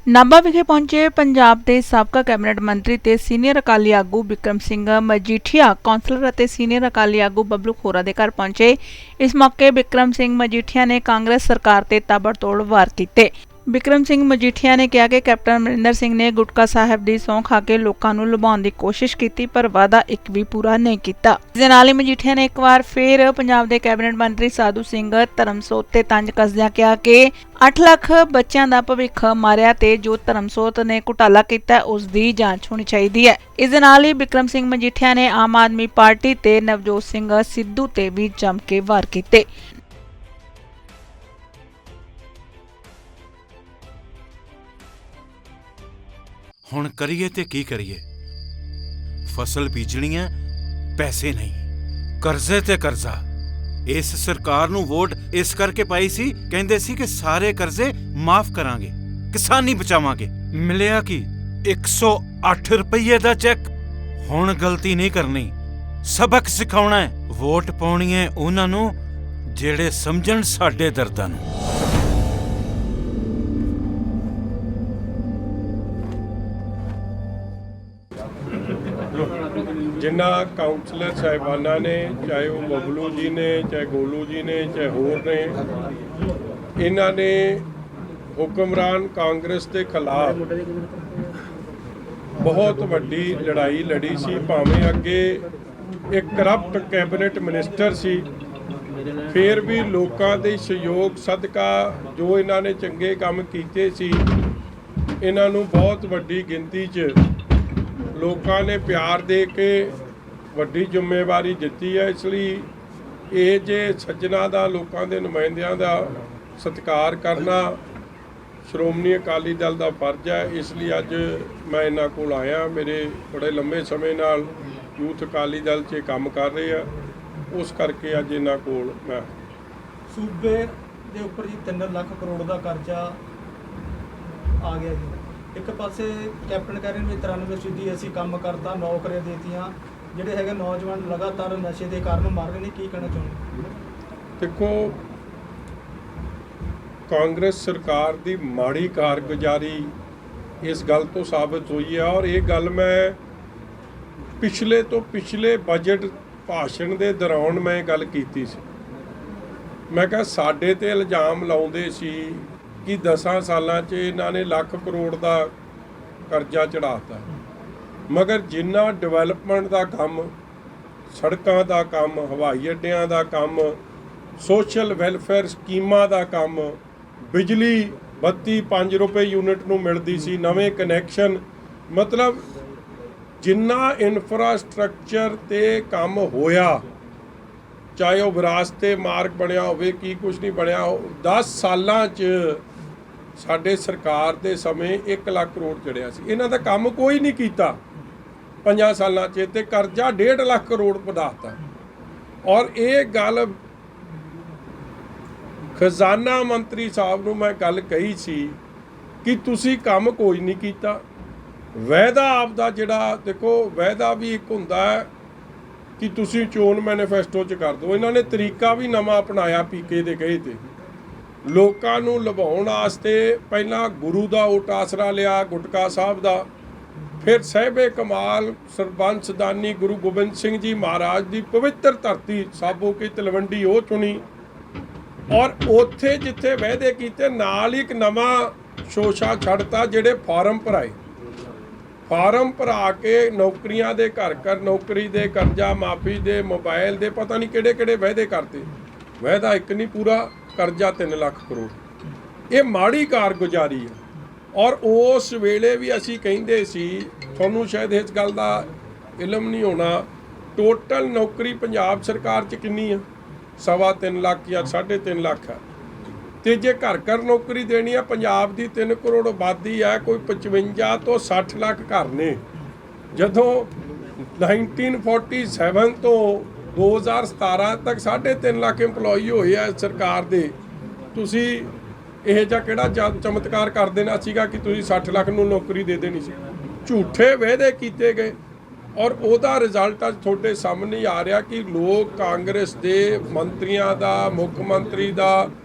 ਨਾਭਾ ਵਿਖੇ ਪਹੁੰਚੇ ਪੰਜਾਬ ਦੇ ਸਾਬਕਾ ਕੈਬਨਿਟ ਮੰਤਰੀ ਤੇ ਸੀਨੀਅਰ ਅਕਾਲੀ ਆਗੂ ਬਿਕਰਮ ਸਿੰਘ ਮਜੀਠੀਆ ਕੌਂਸਲਰ ਅਤੇ ਸੀਨੀਅਰ ਅਕਾਲੀ ਆਗੂ ਬਬਲੂ ਖੋਰਾ ਦੇ ਘਰ ਪਹੁੰਚੇ। ਇਸ ਮੌਕੇ ਬਿਕਰਮ ਸਿੰਘ ਮਜੀਠੀਆ ਨੇ ਕਾਂਗਰਸ ਸਰਕਾਰ ਤੇ ਤਾਬੜਤੋੜ ਵਾਰ ਕੀਤੇ। ਬਿਕਰਮ ਸਿੰਘ ਮਜੀਠੀਆ ਨੇ ਕਿਹਾ ਕਿ ਕੈਪਟਨ ਅਮਰਿੰਦਰ ਸਿੰਘ ਨੇ ਗੁਟਕਾ ਸਾਹਿਬ ਦੀ ਸਹੁੰ ਖਾ ਕੇ ਲੋਕਾਂ ਨੂੰ ਲੁਭਾਉਣ ਦੀ ਕੋਸ਼ਿਸ਼ ਕੀਤੀ, ਪਰ ਵਾਅਦਾ ਇੱਕ ਵੀ ਪੂਰਾ ਨਹੀਂ ਕੀਤਾ। ਇਸ ਦੇ ਨਾਲ ਹੀ ਮਜੀਠੀਆ ਨੇ ਇੱਕ ਵਾਰ ਫਿਰ ਪੰਜਾਬ ਦੇ ਕੈਬਨਿਟ ਮੰਤਰੀ ਸਾਧੂ ਸਿੰਘ ਧਰਮਸੋਤ ਤੇ ਤੰਜ ਕੱਸਦਿਆਂ ਕਿਹਾ ਕਿ 8 ਲੱਖ ਬੱਚਿਆਂ ਦਾ ਭਵਿੱਖ ਮਾਰਿਆ ਤੇ ਜੋ ਧਰਮਸੋਤ ਨੇ ਘੁਟਾਲਾ ਕੀਤਾ ਉਸ ਦੀ ਜਾਂਚ ਹੋਣੀ ਚਾਹੀਦੀ ਹੈ। ਇਸ ਦੇ ਨਾਲ ਹੀ ਬਿਕਰਮ ਸਿੰਘ ਮਜੀਠੀਆ ਨੇ ਆਮ ਆਦਮੀ ਪਾਰਟੀ ਤੇ ਨਵਜੋਤ ਸਿੰਘ ਸਿੱਧੂ ਤੇ ਵੀ ਜੰਮ ਕੇ ਵਾਰ ਕੀਤੇ। ਹੁਣ ਕਰੀਏ ਤੇ ਕੀ ਕਰੀਏ? ਫਸਲ ਬੀਜਣੀ ਹੈ, ਪੈਸੇ ਨਹੀਂ, ਕਰਜ਼ੇ ਤੇ ਕਰਜ਼ਾ। ਇਸ ਸਰਕਾਰ ਨੂੰ ਵੋਟ ਇਸ ਕਰਕੇ ਪਾਈ ਸੀ, ਕਹਿੰਦੇ ਸੀ ਕਿ ਸਾਰੇ ਕਰਜ਼ੇ ਮਾਫ ਕਰਾਂਗੇ, ਕਿਸਾਨੀ ਬਚਾਵਾਂਗੇ। ਮਿਲਿਆ ਕੀ? 108 ਰੁਪਏ ਦਾ ਚੈੱਕ। ਹੁਣ ਗਲਤੀ ਨਹੀਂ ਕਰਨੀ, ਸਬਕ ਸਿਖਾਉਣਾ ਹੈ। ਵੋਟ ਪਾਉਣੀ ਹੈ ਉਹਨਾਂ ਨੂੰ ਜਿਹੜੇ ਸਮਝਣ ਸਾਡੇ ਦਰਦਾਂ ਨੂੰ। जिन्ना काउंसलर साहिबाना ने, चाहे वो बबलू जी ने, चाहे गोलू जी ने, चाहे होर ने, इन्हां ने हुक्मरान कांग्रेस के खिलाफ बहुत वड्डी लड़ाई लड़ी सी। भावें अगे एक करप्ट कैबिनेट मिनिस्टर सी, फिर भी लोगों के सहयोग सदका जो इन्हां ने चंगे काम कीते सी, इन्हां नूं बहुत वड्डी गिनती च लोगों ने प्यार दे के वड्डी जिम्मेवारी दिती है। इसलिए ये जे सज्जना का लोगों के नुमाइंदियां का सत्कार करना श्रोमणी अकाली दल का फर्ज है। इसलिए अज मैं इन्हां कोल आया। मेरे बड़े लंबे समय नाल यूथ अकाली दल च काम कर रहे हैं, उस करके अज इन्हां कोल मैं सूबे के उपर जी 3 लाख करोड़ का कर्जा आ गया जी। एक पासे कैप्टन कह रहे हैं 93% असीं काम करता, नौकरियां देतियां, ਜਿਹੜੇ ਹੈਗੇ नौजवान लगातार नशे के कारण मर रहे हैं। की कहना चाਹੁੰਦੇ? देखो, कांग्रेस सरकार की माड़ी कारगुजारी इस गल तो साबित हुई है। और ये गल मैं पिछले तो पिछले बजट भाषण के दौरान मैं गल की सी। मैं कहा साडे ते इल्जाम लाउंदे सी कि 10 सालों च इन्हां ने लाख करोड़ का करजा चढ़ाता, मगर जिन्ना डिवेलपमेंट का काम, सड़कों का काम, हवाई अड्डियां का काम, सोशल वैलफेयर स्कीमां का काम, बिजली 32-5 रुपए यूनिट नूं मिलदी सी, नवे कनैक्शन, मतलब जिन्ना इंफ्रास्ट्रक्चर ते काम होया, चाहे वह विरासते मार्ग बनया होवे, की कुछ नहीं बनया हो। 10 सालां च साडे सरकार दे समय 1 लाख करोड़ चढ़िया सी। इन्हां दा काम कोई नहीं कीता 5 सालां च, ते करजा 1.5 लाख करोड़ बढ़ाता। और ये गल खजाना मंत्री साहब नूं मैं गल कही सी कि तुसी काम कोई नहीं कीता। वायदा आपदा जिहड़ा, देखो वायदा भी एक हुंदा है कि तुसी चोन मैनीफेस्टो च कर दो। इन्हां ने तरीका भी नवां अपनाया पीके दे कहे ते लोकां नूं लुभाउण वास्ते पहला गुरु का ओट आसरा लिया गुटका साहब का, फिर साहिबे कमाल सरबंस दानी गुरु गोबिंद सिंह जी महाराज की पवित्र धरती साबो की तलवंडी वो चुनी। और उत्थे जिथे वायदे कीते नाल ही एक नवा शोशा छड़ता, जिहड़े फार्म भराए, फार्म भरा के नौकरियां दे घर घर नौकरी दे करजा माफी दे मोबाइल दे पता नहीं किहड़े किहड़े वायदे करते। वायदा एक नहीं पूरा, करजा 3 लाख करोड़। ये माड़ी कारगुजारी है। और उस वेले भी असी कहिंदे सी, तुहानूं शायद इस गल का इलम नहीं होना, टोटल नौकरी पंजाब सरकार च कितनी है? 3.25 लाख या 3.5 लाख है। तो जे घर घर नौकरी देनी है, पंजाब की 3 करोड़ आबादी है, कोई 55 तो 60 लाख घर ने। जदों 1947 तो 2017 तक 3.5 लाख एम्पलॉई होए है सरकार दे। तुसी यह जिहा किहड़ा चमत्कार कर देना सीगा कि तुसी 60 लाख नूं नौकरी दे देनी सी? झूठे वायदे कीते गए। और उहदा रिजल्ट अज तुहाडे सामने आ रहा कि लोग कांग्रेस के मंत्रियों का, मुख्य मंत्री का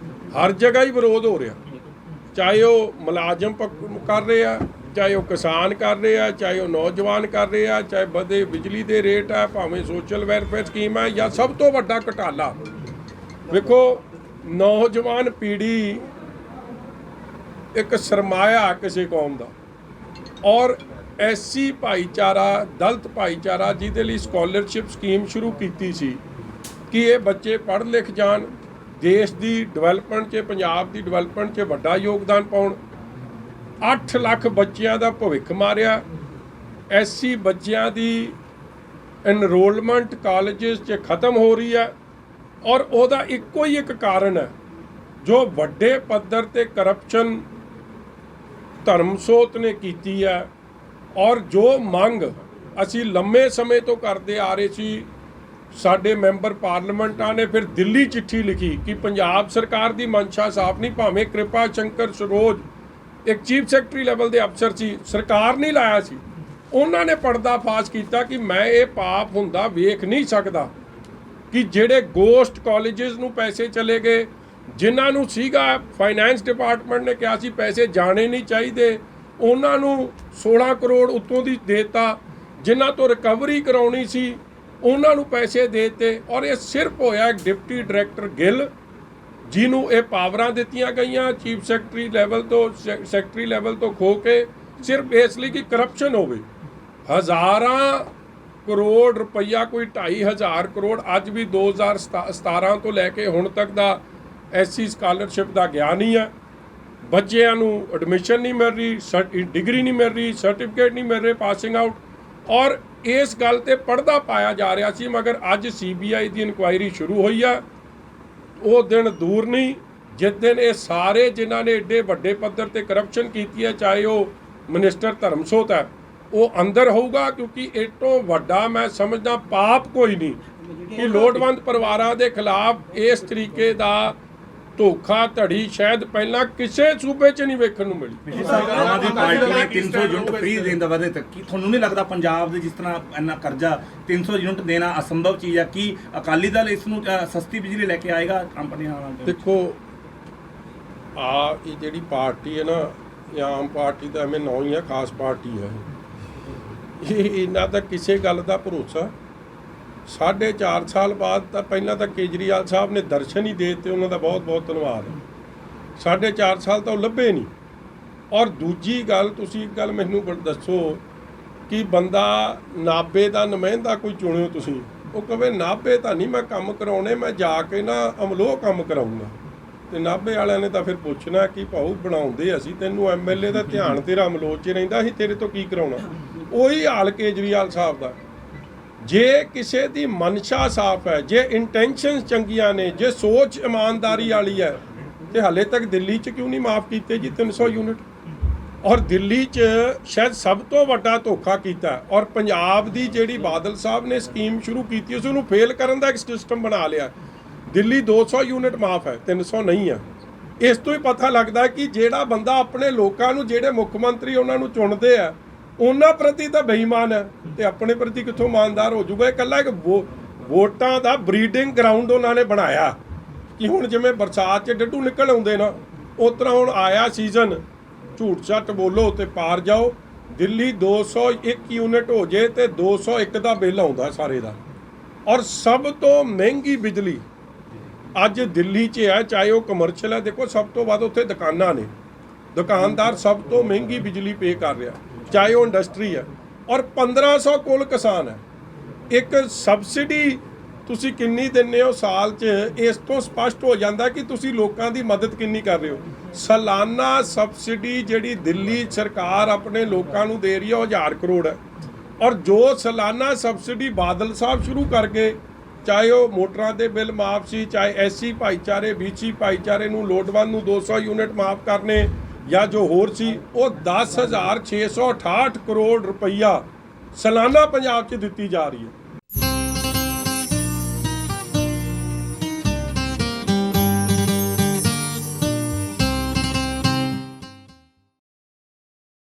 हर जगह ही विरोध हो रहा। ਚਾਹੇ ਉਹ ਮੁਲਾਜ਼ਮ ਕਰ ਰਹੇ ਆ, ਚਾਹੇ ਉਹ ਕਿਸਾਨ ਕਰ ਰਹੇ ਆ, ਚਾਹੇ ਉਹ ਨੌਜਵਾਨ ਕਰ ਰਹੇ ਆ, ਚਾਹੇ ਵਧੇ ਬਿਜਲੀ ਦੇ ਰੇਟ ਆ, ਭਾਵੇਂ ਸੋਸ਼ਲ ਵੈਲਫੇਅਰ ਸਕੀਮ ਹੈ, ਜਾਂ ਸਭ ਤੋਂ ਵੱਡਾ ਘੁਟਾਲਾ ਵੇਖੋ, ਨੌਜਵਾਨ ਪੀੜ੍ਹੀ ਇੱਕ ਸਰਮਾਇਆ ਕਿਸੇ ਕੌਮ ਦਾ, ਔਰ ਐਸਸੀ ਭਾਈਚਾਰਾ, ਦਲਿਤ ਭਾਈਚਾਰਾ ਜਿਹਦੇ ਲਈ ਸਕਾਲਰਸ਼ਿਪ ਸਕੀਮ ਸ਼ੁਰੂ ਕੀਤੀ ਸੀ ਕਿ ਇਹ ਬੱਚੇ ਪੜ੍ਹ ਲਿਖ ਜਾਣ, ਦੇਸ਼ ਦੀ ਡਿਵੈਲਪਮੈਂਟ 'ਚ, ਪੰਜਾਬ ਦੀ ਡਿਵੈਲਪਮੈਂਟ 'ਚ ਵੱਡਾ ਯੋਗਦਾਨ ਪਾਉਣ। 8 ਲੱਖ ਬੱਚਿਆਂ ਦਾ ਭਵਿੱਖ ਮਾਰਿਆ। ਐਸਸੀ ਬੱਚਿਆਂ ਦੀ ਐਨਰੋਲਮੈਂਟ ਕਾਲਜਸ 'ਚ ਖਤਮ ਹੋ ਰਹੀ ਹੈ, ਔਰ ਉਹਦਾ ਇੱਕੋ ਹੀ ਇੱਕ ਕਾਰਨ ਹੈ, ਜੋ ਵੱਡੇ ਪੱਧਰ ਤੇ ਕਰਪਸ਼ਨ ਧਰਮਸੋਤ ਨੇ ਕੀਤੀ ਹੈ, ਔਰ ਜੋ ਮੰਗ ਅਸੀਂ ਲੰਮੇ ਸਮੇਂ ਤੋਂ ਕਰਦੇ ਆ ਰਹੇ ਸੀ। ਸਾਡੇ ਮੈਂਬਰ ਪਾਰਲੀਮੈਂਟਾਂ ਨੇ ਫਿਰ ਦਿੱਲੀ ਚਿੱਠੀ ਲਿਖੀ ਕਿ ਪੰਜਾਬ ਸਰਕਾਰ ਦੀ ਮਨਸ਼ਾ ਸਾਫ਼ ਨਹੀਂ, ਭਾਵੇਂ ਕਿਰਪਾ ਸ਼ੰਕਰ ਸਰੋਜ ਇੱਕ ਚੀਫ ਸੈਕਟਰੀ ਲੈਵਲ ਦੇ ਅਫਸਰ ਸੀ, ਸਰਕਾਰ ਨਹੀਂ ਲਾਇਆ ਸੀ, ਉਹਨਾਂ ਨੇ ਪਰਦਾ ਫਾਸ਼ ਕੀਤਾ ਕਿ ਮੈਂ ਇਹ ਪਾਪ ਹੁੰਦਾ ਵੇਖ ਨਹੀਂ ਸਕਦਾ ਕਿ ਜਿਹੜੇ ਗੋਸਟ ਕਾਲਜਸ ਨੂੰ ਪੈਸੇ ਚਲੇ ਗਏ, ਜਿਨ੍ਹਾਂ ਨੂੰ ਸੀਗਾ ਫਾਈਨੈਂਸ ਡਿਪਾਰਟਮੈਂਟ ਨੇ ਕਿਹਾ ਸੀ ਪੈਸੇ ਜਾਣੇ ਨਹੀਂ ਚਾਹੀਦੇ, ਉਹਨਾਂ ਨੂੰ 16 ਕਰੋੜ ਉੱਤੋਂ ਦੀ ਦੇਤਾ, ਜਿਨ੍ਹਾਂ ਤੋਂ ਰਿਕਵਰੀ ਕਰਾਉਣੀ ਸੀ ਉਹਨਾਂ ਨੂੰ ਪੈਸੇ ਦੇ ਦਿੱਤੇ। ਔਰ ਇਹ ਸਿਰਫ ਹੋਇਆ ਇੱਕ ਡਿਪਟੀ ਡਾਇਰੈਕਟਰ ਗਿੱਲ ਜਿਹਨੂੰ ਇਹ ਪਾਵਰਾਂ ਦਿੱਤੀਆਂ ਗਈਆਂ ਚੀਫ ਸੈਕਟਰੀ ਲੈਵਲ ਤੋਂ, ਸੈਕਟਰੀ ਲੈਵਲ ਤੋਂ ਖੋ ਕੇ, ਸਿਰਫ ਇਸ ਲਈ ਕਿ ਕਰਪਸ਼ਨ ਹੋਵੇ। ਹਜ਼ਾਰਾਂ ਕਰੋੜ ਰੁਪਈਆ, ਕੋਈ 2.5 ਕਰੋੜ ਅੱਜ ਵੀ 2017 ਤੋਂ ਲੈ ਕੇ ਹੁਣ ਤੱਕ ਦਾ ਐਸਸੀ ਸਕਾਲਰਸ਼ਿਪ ਦਾ ਗਿਆ ਨਹੀਂ ਹੈ। ਬੱਚਿਆਂ ਨੂੰ ਐਡਮਿਸ਼ਨ ਨਹੀਂ ਮਿਲ ਰਹੀ, ਡਿਗਰੀ ਨਹੀਂ ਮਿਲ ਰਹੀ, ਸਰਟੀਫਿਕੇਟ ਨਹੀਂ ਮਿਲ ਰਹੇ ਪਾਸਿੰਗ ਆਊਟ, ਔਰ ਇਸ ਗੱਲ ਤੇ ਪਰਦਾ ਪਾਇਆ ਜਾ ਰਿਹਾ ਸੀ। ਮਗਰ ਅੱਜ CBI ਦੀ ਇਨਕੁਆਇਰੀ ਸ਼ੁਰੂ ਹੋਈ ਆ। ਉਹ ਦਿਨ ਦੂਰ ਨਹੀਂ ਜਿਸ ਦਿਨ ਇਹ ਸਾਰੇ ਜਿਨ੍ਹਾਂ ਨੇ ਏਡੇ ਵੱਡੇ ਪੱਧਰ ਤੇ ਕਰਪਸ਼ਨ ਕੀਤੀ ਹੈ, ਚਾਹੇ ਉਹ ਮਿਨਿਸਟਰ ਧਰਮਸੋਤ ਹੈ, ਉਹ ਅੰਦਰ ਹੋਊਗਾ, ਕਿਉਂਕਿ ਇਹ ਤੋਂ ਵੱਡਾ ਮੈਂ ਸਮਝਦਾ ਪਾਪ ਕੋਈ ਨਹੀਂ ਕਿ ਲੋੜਵੰਦ ਪਰਿਵਾਰਾਂ ਦੇ ਖਿਲਾਫ ਇਸ ਤਰੀਕੇ ਦਾ ਧੋਖਾ ਧੜੀ ਸ਼ਾਇਦ ਪਹਿਲਾਂ ਕਿਸੇ ਸੂਬੇ 'ਚ ਨਹੀਂ ਵੇਖਣ ਨੂੰ ਮਿਲੀ। ਆਮ ਆਦਮੀ ਪਾਰਟੀ ਨੇ 300 ਯੂਨਿਟ ਫ੍ਰੀ ਦੇਣ ਦਾ ਵਾਅਦੇ ਤੱਕ, ਕੀ ਤੁਹਾਨੂੰ ਨਹੀਂ ਲੱਗਦਾ ਪੰਜਾਬ ਦੇ ਜਿਸ ਤਰ੍ਹਾਂ ਇੰਨਾ ਕਰਜ਼ਾ 300 ਯੂਨਿਟ ਦੇਣਾ ਅਸੰਭਵ ਚੀਜ਼ ਹੈ? ਕੀ ਅਕਾਲੀ ਦਲ ਇਸ ਨੂੰ ਸਸਤੀ ਬਿਜਲੀ ਲੈ ਕੇ ਆਏਗਾ ਕੰਪਨੀਆਂ ਨਾਲ? ਦੇਖੋ, ਇਹ ਜਿਹੜੀ ਪਾਰਟੀ ਹੈ ਨਾ, ਇਹ ਆਮ ਪਾਰਟੀ ਦਾ ਐਵੇਂ ਨਾਂ ਹੀ ਹੈ, ਖਾਸ ਪਾਰਟੀ ਹੈ। ਇਹ ਇਹਨਾਂ ਦਾ ਕਿਸੇ ਗੱਲ ਦਾ ਭਰੋਸਾ 4.5 ਸਾਲ ਬਾਅਦ ਤਾਂ ਪਹਿਲਾਂ ਤਾਂ ਕੇਜਰੀਵਾਲ ਸਾਹਿਬ ਨੇ ਦਰਸ਼ਨ ਹੀ ਦੇ ਦਿੱਤੇ, ਉਹਨਾਂ ਦਾ ਬਹੁਤ ਬਹੁਤ ਧੰਨਵਾਦ। 4.5 ਸਾਲ ਤਾਂ ਉਹ ਲੱਭੇ ਨਹੀਂ। ਔਰ ਦੂਜੀ ਗੱਲ, ਤੁਸੀਂ ਇੱਕ ਗੱਲ ਮੈਨੂੰ ਦੱਸੋ ਕਿ ਬੰਦਾ ਨਾਭੇ ਦਾ ਨੁਮਾਇੰਦਾ ਕੋਈ ਚੁਣਿਓ ਤੁਸੀਂ, ਉਹ ਕਹੇ ਨਾਭੇ ਤਾਂ ਨਹੀਂ ਮੈਂ ਕੰਮ ਕਰਾਉਣੇ, ਮੈਂ ਜਾ ਕੇ ਨਾ ਅਮਲੋਹ ਕੰਮ ਕਰਾਊਂਗਾ, ਤੇ ਨਾਭੇ ਵਾਲਿਆਂ ਨੇ ਤਾਂ ਫਿਰ ਪੁੱਛਣਾ ਕਿ ਭਾਊ ਬਣਾਉਂਦੇ ਅਸੀਂ ਤੈਨੂੰ, MLA ਦਾ ਧਿਆਨ ਤੇਰਾ ਅਮਲੋਹ 'ਚ ਰਹਿੰਦਾ, ਅਸੀਂ ਤੇਰੇ ਤੋਂ ਕੀ ਕਰਾਉਣਾ। ਉਹੀ ਹਾਲ ਕੇਜਰੀਵਾਲ ਸਾਹਿਬ ਦਾ। ਜੇ ਕਿਸੇ ਦੀ ਮਨਸ਼ਾ ਸਾਫ਼ ਹੈ, ਜੇ ਇੰਟੈਂਸ਼ਨਸ ਚੰਗੀਆਂ ਨੇ, ਜੇ ਸੋਚ ਇਮਾਨਦਾਰੀ ਵਾਲੀ ਹੈ, ਤੇ ਹਾਲੇ ਤੱਕ ਦਿੱਲੀ 'ਚ ਕਿਉਂ ਨਹੀਂ ਮਾਫ ਕੀਤੇ ਜੀ 300 ਯੂਨਿਟ? ਔਰ ਦਿੱਲੀ 'ਚ ਸ਼ਾਇਦ ਸਭ ਤੋਂ ਵੱਡਾ ਧੋਖਾ ਕੀਤਾ। ਔਰ ਪੰਜਾਬ ਦੀ ਜਿਹੜੀ ਬਾਦਲ ਸਾਹਿਬ ਨੇ ਸਕੀਮ ਸ਼ੁਰੂ ਕੀਤੀ, ਉਸ ਨੂੰ ਫੇਲ ਕਰਨ ਦਾ ਇੱਕ ਸਿਸਟਮ ਬਣਾ ਲਿਆ। ਦਿੱਲੀ 200 ਯੂਨਿਟ ਮਾਫ ਹੈ, 300 ਨਹੀਂ ਹੈ। ਇਸ ਤੋਂ ਹੀ ਪਤਾ ਲੱਗਦਾ ਕਿ ਜਿਹੜਾ ਬੰਦਾ ਆਪਣੇ ਲੋਕਾਂ ਨੂੰ, ਜਿਹੜੇ ਮੁੱਖ ਮੰਤਰੀ ਉਹਨਾਂ ਨੂੰ ਚੁਣਦੇ ਆ, ਉਹਨਾਂ ਪ੍ਰਤੀ ਤਾਂ ਬੇਈਮਾਨ ਹੈ, ਤੇ ਆਪਣੇ ਪ੍ਰਤੀ ਕਿੱਥੋਂ ਇਮਾਨਦਾਰ ਹੋ ਜਾਊਗਾ? ਇਹ ਇਕੱਲਾ ਇੱਕ ਵੋਟਾਂ ਦਾ ਬਰੀਡਿੰਗ ਗਰਾਊਂਡ ਉਹਨਾਂ ਨੇ ਬਣਾਇਆ ਕਿ ਹੁਣ ਜਿਵੇਂ ਬਰਸਾਤ 'ਚ ਡੱਡੂ ਨਿਕਲ ਆਉਂਦੇ ਨਾ, ਉਸ ਤਰ੍ਹਾਂ ਹੁਣ ਆਇਆ ਸੀਜ਼ਨ, ਝੂਠ ਸੱਚ ਬੋਲੋ ਤੇ ਪਾਰ ਜਾਓ। ਦਿੱਲੀ 201 ਯੂਨਿਟ ਹੋ ਜੇ ਤੇ 201 ਦਾ ਬਿੱਲ ਆਉਂਦਾ ਸਾਰੇ ਦਾ। ਔਰ ਸਭ ਤੋਂ ਮਹਿੰਗੀ ਬਿਜਲੀ ਅੱਜ ਦਿੱਲੀ 'ਚ ਹੈ, ਚਾਹੇ ਉਹ ਕਮਰਸ਼ੀਅਲ ਹੈ। ਦੇਖੋ, ਸਭ ਤੋਂ ਵੱਧ ਉੱਥੇ ਦੁਕਾਨਾਂ ਨੇ, ਦੁਕਾਨਦਾਰ ਸਭ ਤੋਂ ਮਹਿੰਗੀ ਬਿਜਲੀ ਪੇ ਕਰ ਰਿਹਾ, ਚਾਹੇ ਉਹ ਇੰਡਸਟਰੀ ਹੈ। ਔਰ 1500 ਕੋਲ ਕਿਸਾਨ ਹੈ। ਇੱਕ ਸਬਸਿਡੀ ਤੁਸੀਂ ਕਿੰਨੀ ਦਿੰਦੇ ਹੋ ਸਾਲ 'ਚ, ਇਸ ਤੋਂ ਸਪਸ਼ਟ ਹੋ ਜਾਂਦਾ ਕਿ ਤੁਸੀਂ ਲੋਕਾਂ ਦੀ ਮਦਦ ਕਿੰਨੀ ਕਰ ਰਹੇ ਹੋ। ਸਾਲਾਨਾ ਸਬਸਿਡੀ ਜਿਹੜੀ ਦਿੱਲੀ ਸਰਕਾਰ ਆਪਣੇ ਲੋਕਾਂ ਨੂੰ ਦੇ ਰਹੀ ਹੈ, ਉਹ 1000 ਕਰੋੜ ਹੈ। ਔਰ ਜੋ ਸਾਲਾਨਾ ਸਬਸਿਡੀ ਬਾਦਲ ਸਾਹਿਬ ਸ਼ੁਰੂ ਕਰ ਗਏ, ਚਾਹੇ ਉਹ ਮੋਟਰਾਂ ਦੇ ਬਿੱਲ ਮਾਫ ਸੀ, ਚਾਹੇ SC ਭਾਈਚਾਰੇ, BC ਭਾਈਚਾਰੇ ਨੂੰ, ਲੋੜਵੰਦ ਨੂੰ 200 ਯੂਨਿਟ ਮਾਫ ਕਰਨੇ, ਜਾਂ ਜੋ ਹੋਰ ਸੀ, ਉਹ 10,668 ਕਰੋੜ ਰੁਪਈਆ ਸਾਲਾਨਾ ਪੰਜਾਬ 'ਚ ਦਿੱਤੀ ਜਾ ਰਹੀ ਹੈ।